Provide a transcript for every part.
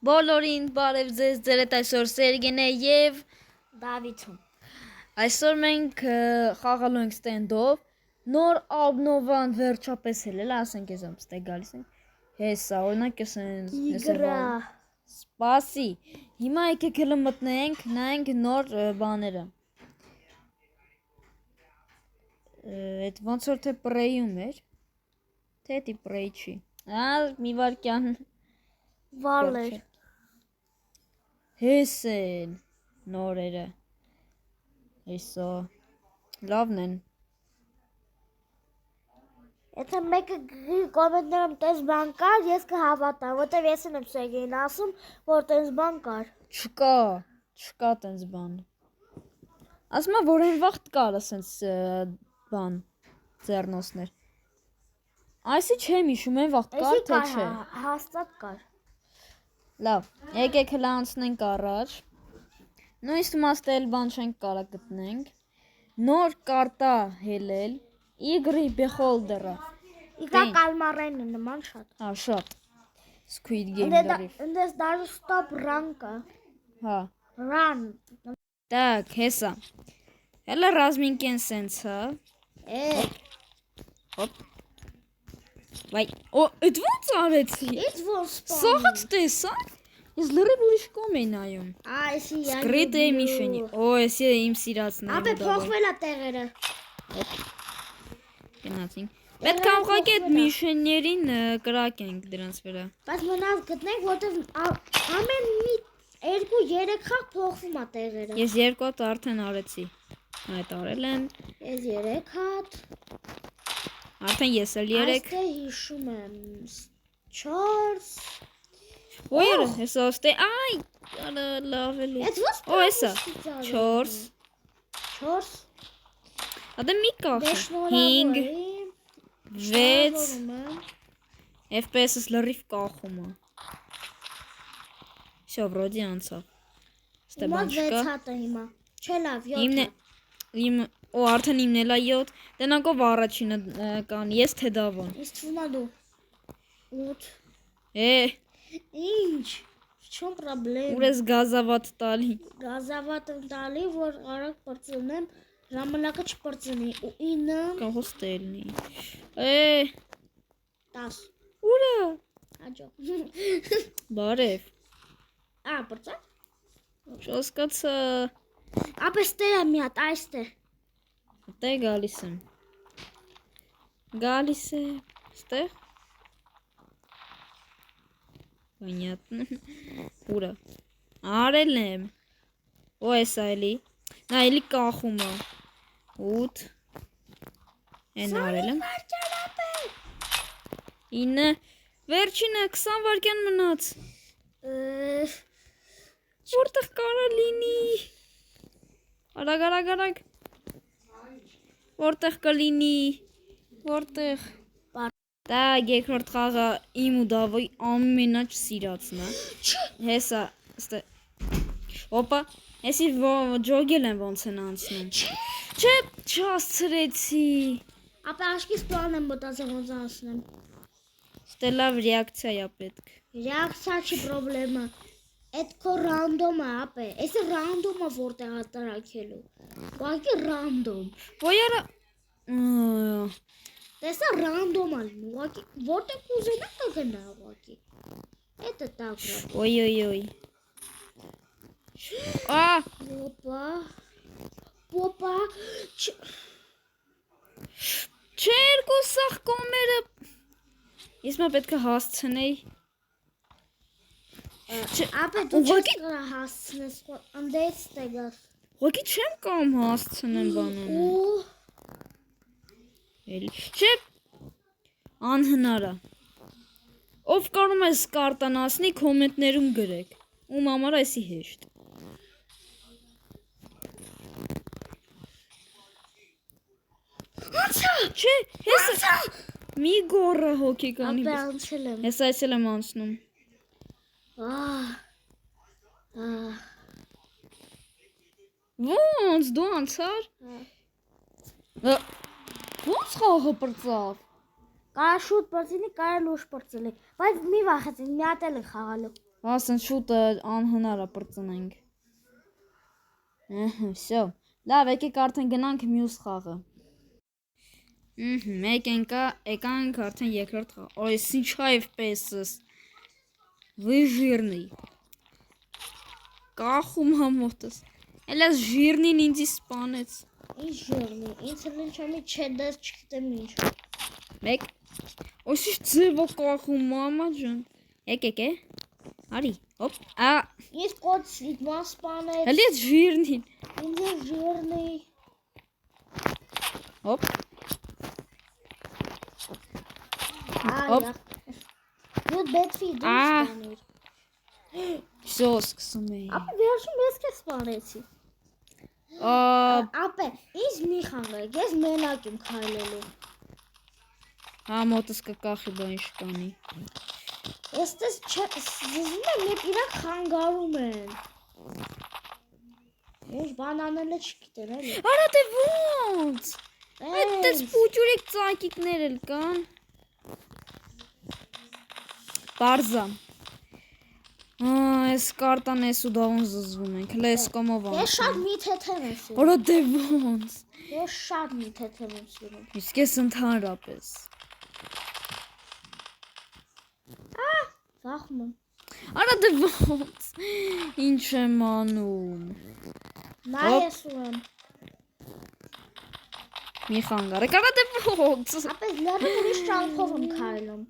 Բոլորին բարև ձեզ, ձեր հետ այսօր Սերգեն է և Դավիթում։ Այսօր մենք խաղալու ենք ստենդով, նոր ալբնովան վերջապես էլ ասենք ես ստե գալիս ենք, հեսա, օրինակ ես Իգրա։ Սպասի, հիմա եկեք հլը մտնենք, նայենք նոր բաները։ Էդ ոնց որ թե պրեյում էր, թե էդի պրեյ չի, մի վարկյան Վալեր։ Հես են նորերը, հեսա, լավն են։ Եթե մեկը կոմենտներում տես բան կար, ես կհավատամ, որտեվ ես եմ Սերգեյին ասում, որ տես բան կար։ Չկա տենց բան։ Ասում եմ, որ այն վաղտ կար ասենց բան, ձեռնոցներ։ Այսի չեմ իշում, այն վաղտ կար, թե չէ։ Հաստատ կար։ Լավ, եկեք հլա անցնենք առաջ։ Նույնիսկ մաստել բան չենք կարա գտնենք։ Նոր կարտա հելել, Իգրի Beholder-ը։ Իգա կալմարենը նման շատ։ Հա, շատ։ Squid Game դարիվ։ Ընդես դարու stop run կա։ Հա։ Run։ Так, հեսա։ Հելը ռազմինկեն սենց, հա։ Հոպ։ Վայ, էդ ոնց արեցի։ It's որ spam։ Սաղաց տեսակ։ Ես լրիվ ուրիշ կողմ էի նայում։ Այսի յա։ Սկրիտ է միշենի։ Էսի է իմ սիրածն է։ Ապե փոխվել է տեղերը։ Գնացինք։ Պետք է ուղղակի այդ միշեններին կրակենք դրանց վրա։ Բայց մնաց գտնենք, որտեվ ամեն մի 2-3 խաղ փոխվում է տեղերը։ Ես 2 հատ արդեն արեցի։ Այդ արել եմ։ Ես 3 հատ։ Արդեն ես էլ 3։ Այստեղ հիշում եմ 4։ Ոյր, հեսա ոստե, այ, լավ էլի։ Էդ ո՞ս հեսա, 4։ 4։ Ադե մի կախ, 5, 6, FPS-ս լրիվ կախում է։ Всё, вроде անցավ։ Ստե բան չկա։ 6 հատը հիմա։ Չէ լավ, 7։ Արդեն իմն էլ է 7։ Դենակով առաջինը կան, ես թե դավան։ Իսկ թվում է դու։ 8։ Ինչ։ Չոն պրոբլեմ։ Ուր ես գազավատ տալի։ Գազավատ եմ տալի, որ արագ պրծնեմ, ժամանակը չպրծնի։ Ու 9։ Կա հոստելնի։ 10։ Ուրա։ Հաջո։ Բարև։ Պրծա։ Չոսկացա։ Ապե ստեղ է մի հատ, այստեղ։ Դե գալիս եմ։ Գալիս է։ Ստեղ։ Понятно. Ուրա։ Արել եմ։ Էսա էլի։ Նա էլի կախում է։ 8։ Են արել եմ։ 9։ Վերջինը 20 վայրկյան մնաց։ Որտեղ կարա լինի։ Արագ։ Որտեղ կլինի։ Որտեղ։ Так, երկրորդ խաղը իմ ու Դավոյի ամենաչ սիրածն է։ Հեսա, ստե։ Օպա, էսի ջոգել են ոնց են անցնում։ Չէ, չհասցրեցի։ Ապա աշկից պլան եմ մտածել ոնց անցնեմ։ Ստե լավ ռեակցիա է պետք։ Ռեակցիա չի պրոբլեմը։ Այդ քո ռանդոմ է, ապե։ Էսը ռանդոմ է որտեղ է տրակելու։ Ուղղակի ռանդոմ։ Ոյարա։ Տեսա ռանդոմ է, ուղղակի որտեղ ուզենա կգնա ուղղակի։ Էդը տակ։ Ոյ։ Պոպա։ Չէ, երկու սաղ կոմերը։ Ես մա պետք է հասցնեի։ Ապե դու չես կրա հասցնես, անդես տեգաս։ Ուղղակի չեմ կամ հասցնեմ բանանը։ Չէ, անհնար է։ Ով կարում ես կարտան ասնի, կոմենտներում գրեք։ Ում համար այսի հեշտ։ Անցա։ Չէ, հեսա։ Մի գոռա հոգեկանի։ Ապե անցել եմ։ Հեսա այսել եմ անցնում։ Ոնց դու անցար։ Ոնց խաղը պրծավ։ Կարա շուտ պրծինի, կարա լուշ պրծելի։ Բայց մի վախեցին, մի հատ էլ է խաղալու։ Ասեն շուտը անհնար է պրծնենք։ Всё։ Լավ, եկեք արդեն գնանք մյուս խաղը։ Եկանք արդեն երկրորդ խաղ։ Ой, ինչ FPS-ս։ Вы жирный։ Կախում համոտս։ Էլաս ժիրնին ինձի սպանեց։ Ինչ ժիրնի, ինձ հենց չեմի չեդես չգիտեմ ինչ։ Մեկ։ Ось ինչ ձևը կախում, մամա ջան։ Եկեք է։ Արի, հոպ։ Ինձ կոդ սիգմա սպանեց։ Հələ ժիրնին։ Ինձ է ժիրնի։ Հոպ։ Հոպ։ Դու բեթվի դու սպանիր։ Всё, սկսում էի։ Ապա վերջում ես քեզ սպանեցի։ Ապա ինձ մի խանգարեք, ես մենակ եմ քայլելու։ Հա մոտս կկախի բա ինչ կանի։ Էստես զզում եմ երբ իրանք խանգարում են։ Ինչ բան անելը չգիտեմ էլի։ Արա դե ոնց։ Այդտես փուջուրիկ ծակիկներ էլ կան։ Բարզա։ Այս կարտան էս ու դավոն զզվում ենք, հլե ես կոմով անում։ Ես շատ միթեթև եմ սիրում։ Արա դե ոնց։ Ես շատ միթեթև եմ սիրում։ Իսկ ես ընդհանրապես։ Վախում եմ։ Արա դե ոնց։ Ինչ եմ անում։ Նա ես ու եմ։ Մի խանգարեք, արա դե ոնց։ Ապա լավը ուրիշ ճամփով եմ քայլում։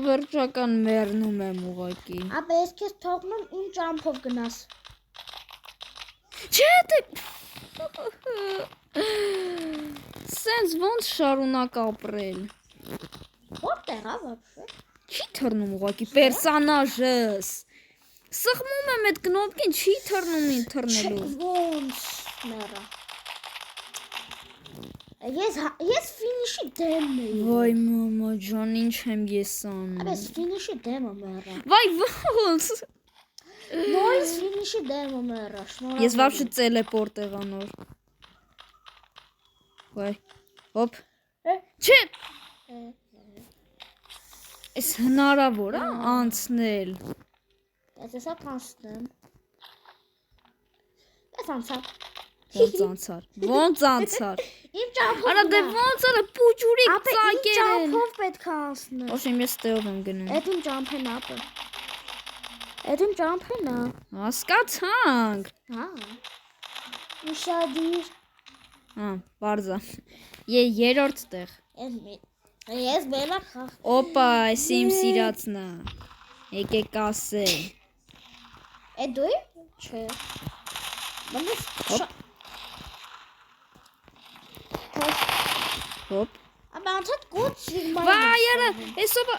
Վերջական մեռնում եմ ուղակի։ Ապա ես քեզ թողնում իմ ճամփով գնաս։ Չէ դե Սենց ոնց շարունակ ապրել։ Որտեղ է вообще։ Չի թռնում ուղակի պերսոնաժս։ Սխմում եմ այդ կնոպկին, չի թռնում ին թռնելու։ Ոնց մեռա։ Ես ֆինիշի դեմն եմ։ Վայ մամա ջան, ինչ եմ ես անում։ Ապա ֆինիշի դեմը մեռա։ Վայ ոնց։ Նորից ֆինիշի դեմը մեռա։ Ես вообще տելեպորտ եղա նոր։ Վայ։ Հոպ։ Չէ։ Էս հնարավոր է անցնել։ Ես հեսա կանցնեմ։ Ես անցա։ Ոնց անցար։ Ոնց անցար։ Իմ ճամփով։ Արա դե ոնց արա փուջուրիկ Ապա իմ ծակեր են։ ճամփով պետք է անցնեմ։ Ոչմ ես տեով եմ գնում։ Այդ իմ ճամփեն ապա։ Այդ իմ ճամփեն է։ Հասկացանք։ Հա։ Իշադիր։ Հա, բարձա։ Երրորդ տեղ։ Ես մենակ խաղ։ Օպա, այս իմ սիրածն է։ Եկեք ասե։ Է դու։ Չէ։ Մնաս։ Հոպ։ Ապա անցած կոդ սիգմա։ Վայ, արա, էսոպա։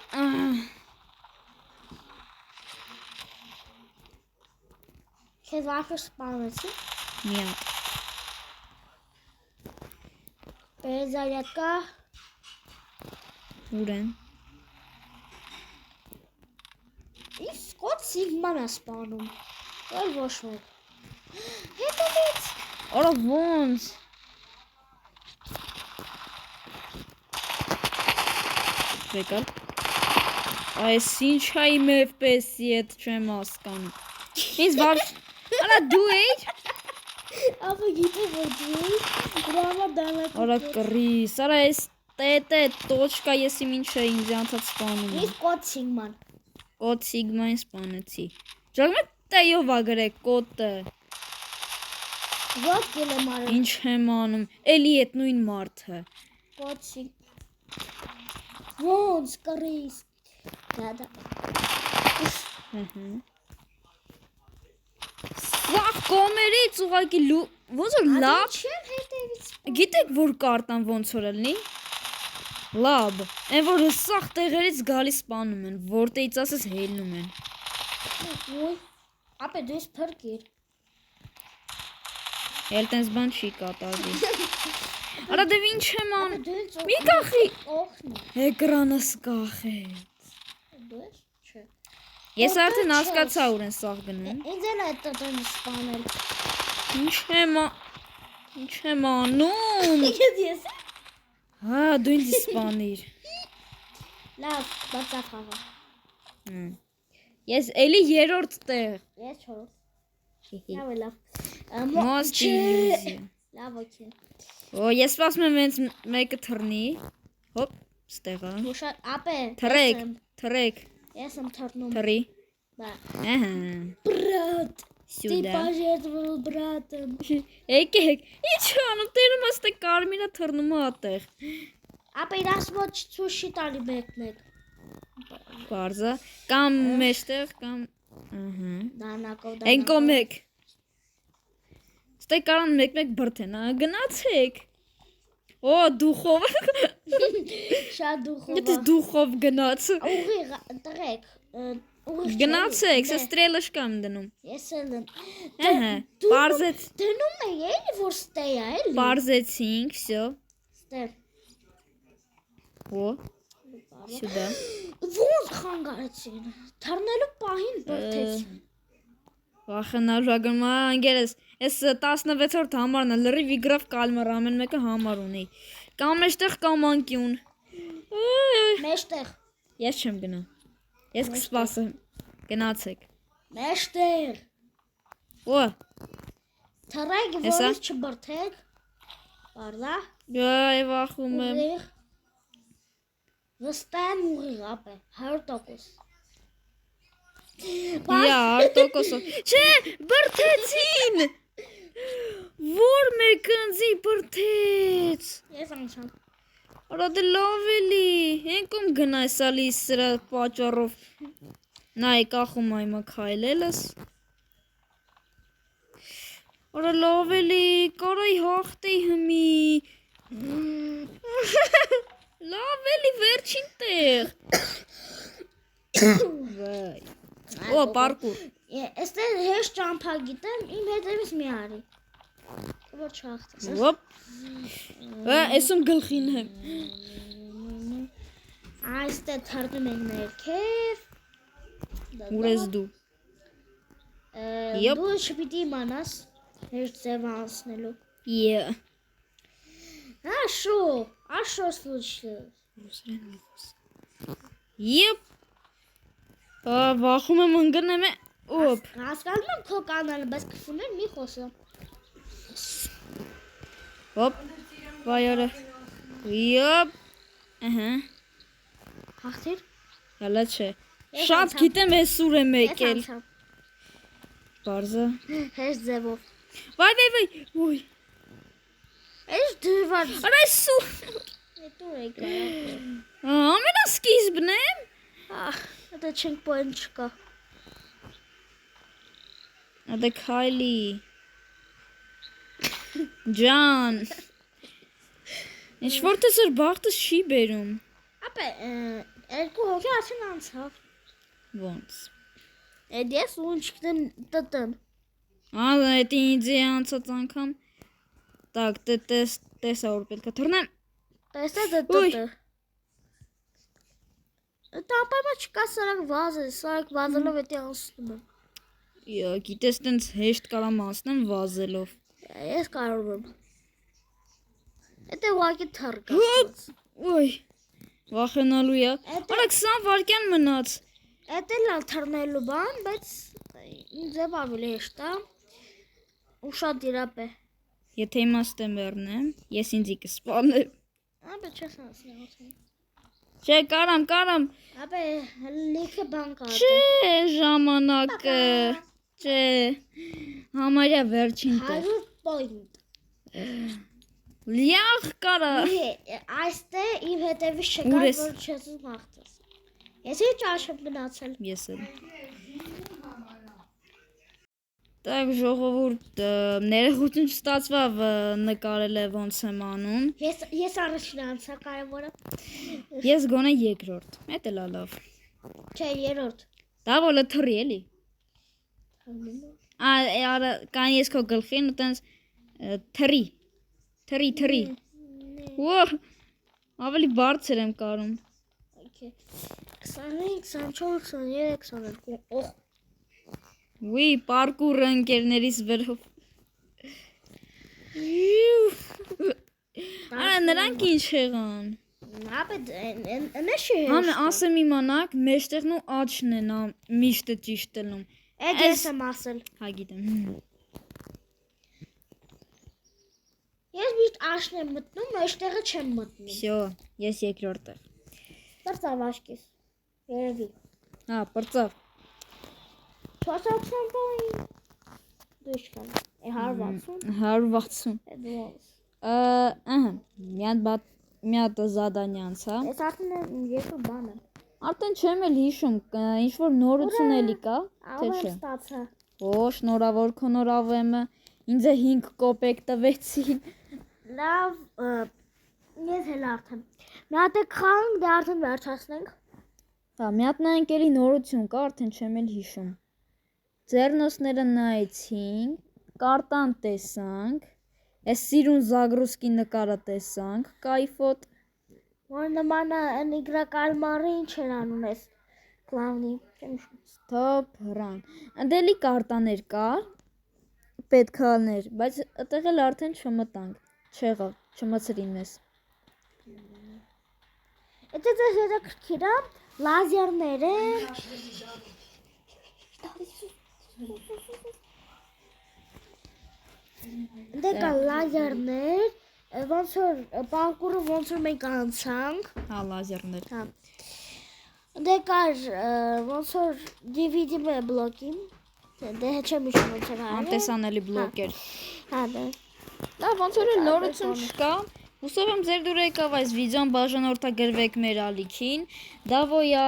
Քեզ վախը սպանեցի։ Միակ։ Պերզայակա։ Ուր են։ Իսկ կոդ սիգման է սպանում։ Այլ ոչ ոք։ Հետևից։ Արա ոնց։ Եկալ։ Այս ինչ է իմ FPS-ի հետ չեմ հասկանում։ Ինձ վար։ Արա դու էիր։ Ապա գիտե որ դու դրամա դալա։ Արա կռիս, արա այս տետե տոչկա ես իմ ինչ է ինձ անցած սպանում։ Իսկ կոդ սիգման։ Կոդ սիգմային սպանեցի։ Ճակմե տեյով ա գրեք կոտը։ Ո՞տ գելեմ արել։ Ինչ եմ անում։ Էլի այդ նույն մարդը։ Կոդ սիգ։ Ոնց կռիս։ Դա։ Վախ կոմերից ուղակի ոնց որ լավ։ Չեմ հետևից։ Գիտեք որ կարտան ոնց որ լինի։ Լավ, այն որ սախ տեղերից գալիս սպանում են, որտեղից ասես հելնում են։ Ոյ։ Ապա դու ես փրկիր։ Էլ տենց բան չի կատարվի։ Արա դե ինչ եմ անում։ Դու Մի կախի։ օգնի։ Էկրանս կախեց։ Դու ես։ Չէ։ Ես արդեն հասկացա ուր են սաղ գնում։ Ինձ էլ է տտեն սպանել։ Ինչ եմ անում։ Ես։ Հա, դու ինձ սպանիր։ Լավ, բացա խաղա։ Ես էլի երրորդ տեղ։ Ես 4 լավ Most illusion։ լավ օքեյ Օ, ես սպասում եմ հենց մեկը թռնի։ Հոպ, ստեղա։ Ուշա ապե Թռեք։ ես եմ թռնում Թռի։ բա Ահա։ Брат, ты Сюда։ пожертвовал братом. Եկեք։ Ինչ անում, տերում աստե կարմիրը թռնում է ատեղ։ Ապա իրաց մոտ ցույցի տալի մեկ Բարձա, կամ մեջտեղ, կամ ահա։ դանակով Ենկո մեկ։ Ստե կարան մեկ բրթեն, գնացեք։ Օ, դուխով։ շատ դուխով Եթե դուխով գնաց։ ուղիղ տղեկ ուղիղ Գնացեք, սա ստրելը շկամ դնում։ ես էլ Ահա, բարձեց, դնում է էլի որ ստե է էլի բարձեցինք, всё։ ստե Օ, սյուդա։ ոնց խանգարեցին թռնելու պահին բրթեցին Վախենալու ագնա անգերես, ես 16-րդ համարն է, լրիվ իգրավ կալմար, ամեն մեկը համար ունի։ Կամ մեջտեղ կամ անկյուն։ մեջտեղ Ես չեմ գնա։ Ես կսպասեմ։ Գնացեք։ մեջտեղ Օ, թռեք Հեսա։ որից չբրթեք բարդա այ վախում եմ։ ուղիղ վստահ ուղիղ ապե 100% Իա, արտոկոսը։ Չէ, բրթեցին։ Որ մեկնձի բրթեց։ ես անցամ Արա դե լավ էլի, հենքում գնայս ալի սրա պատճառով։ Նայ կախում այմա քայլելս։ Արա լավ էլի, կարայ հաղթեի հմի։ Լավ էլի վերջին տեղ։ Վայ։ Օ, պարկուր։ Էստե հեշտ ճամփա գիտեմ իմ հետևից մի արի որ չհաղթես Ոպ։ Էսում գլխին եմ։ այստե թռնում ենք ներքև Ուր ես դու։ Եփ։ դու չպիտի իմանաս հեշտ ձև անցնելու Yeah. Աշո случилось Եփ։ Վախում եմ ընկնեմ։ Օպ։ հասկանում եմ քո կանալը բայց քֆուներ մի խոսա Ոպ։ Վայորը։ Եփ։ Ահա։ հաղթիր Հələ չէ։ Ես Շատ անցամ։ գիտեմ ես ուր եմ ես եկել։ անցամ Բարձա։ հեշտ ձևով Վայ։ Ոյ։ Էս դուրված Արա սու։ Հետո եկա Ամենասկիզբն է։ Դա չենք պոեն չկա Ադե քայլի։ Ջան։ Ինչ որ տեսր բախտս չի բերում։ ապե երկու հոգի արդեն անցավ Ոնց։ Էդ ես ու ինչքն տտն Դա ինձ է անցած անգամ։ Так, տեսա որ պետք է թռնեմ։ տեսա դա Ուй։ տապամա չկա սրանք վազը սրանք վազելով էտի անցնում եմ Յա, գիտես տենց հեշտ կարամ անցնեմ վազելով։ Ես կարող եմ Էտե ուղակի թռ կա Ոյ։ Վախենալու է։ Արա 20 վայրկյան մնաց։ Էտե լավ թռնելու բան բայց ձև ավելի հեշտ է ու շատ դիրապ է Եթե իմաստեմ վերնեմ, ես ինձի կսպանեմ։ ապե չես անցնի Չէ, կարամ։ ապե լիքը բան կա Չէ, ժամանակը։ Չէ։ Համարյա վերջին տեղ։ 100 point Լիախ կարա։ Այստե իմ հետևից չկա Ուր ես։ որ չես մաղթես Ես ինչ աշեմ մնացել Ես էլ։ Так, ժողովուրդ, ներողություն չստացվավ նկարել է ոնց եմ անում։ Ես առաջին անցա կարևորը Ես գոնե երկրորդ։ Էդ էլ լավ։ Չէ երրորդ Դա վոլը թռի էլի։ Արա կան ես քո գլխին ու տենց թռի։ Օ, ավելի բարձր եմ կարում։ 25, 24, 23, 22 Օհ Ուի, պարկուր ընկերներիս վերով։ Արա նրանք ինչ եղան։ Ապա նշի։ Համ ասեմ իմանաք, մեջտեղն ու աչքն են միշտ ճիշտ տնում։ Ես եմ ասել։ Հա գիտեմ։ Ես միշտ աշն եմ մտնում, մեջտեղը չեմ մտնում։ Всё, ես երկրորդ եմ։ Բարձավ աշկես։ Երևի։ Հա, բրծավ։ 480 բան։ Դու իշքան։ 160։ 160։ Ահա, մի հատ զադանի անցա։ Ես արդեն երկու բան եմ։ Արդեն չեմ էլ հիշում, ինչ որ նորություն էլի կա, թե Ավ չէ։ ստացա։ Օ, շնորհավոր քո նորավեմը։ Ինձ 5 կոպեկ տվեցին։ Լավ, ես էլ արդեն։ Մի հատ քանք, դե արդեն վերջացնենք։ Հա, մի հատ նայենք էլի նորություն կա, արդեն չեմ էլ հիշում։ Ձեռնոցները նայեցինք, կարտան տեսանք, այս սիրուն Զագրուսկի նկարը տեսանք, կայֆոտ։ Որ նմանը նիգրա կալմարի ինչ էր անում ես կլավնի, չեմ հիշում։ Stop run։ Անդելի կարտաներ կար, պետքալներ, բայց այդտեղ էլ արդեն չմտանք, չեղավ, չմցրին մեզ։ Եթե ձեզ հետաքրքիր է, լազերներ են։ Դե կա լազերներ, ոնց որ պարկուրը ոնց որ մենք անցանք։ Հա, լազերներ։ Հա։ Դե կար ոնց որ DVD բլոկի։ Դե չեմ հիշում ոնց էր արել։ Անտեսանելի բլոկ էր։ Հա, դե։ Լավ, ոնց որ էլ նորություն չկա։ Հուսով եմ ձեր դուր եկավ այս վիդեոն բաժանորդագրվեք մեր ալիքին։ Դավոյա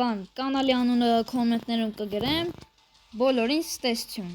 բան, կանալի անունը կոմենտներում կգրեմ։ Բոլորին ստեսություն։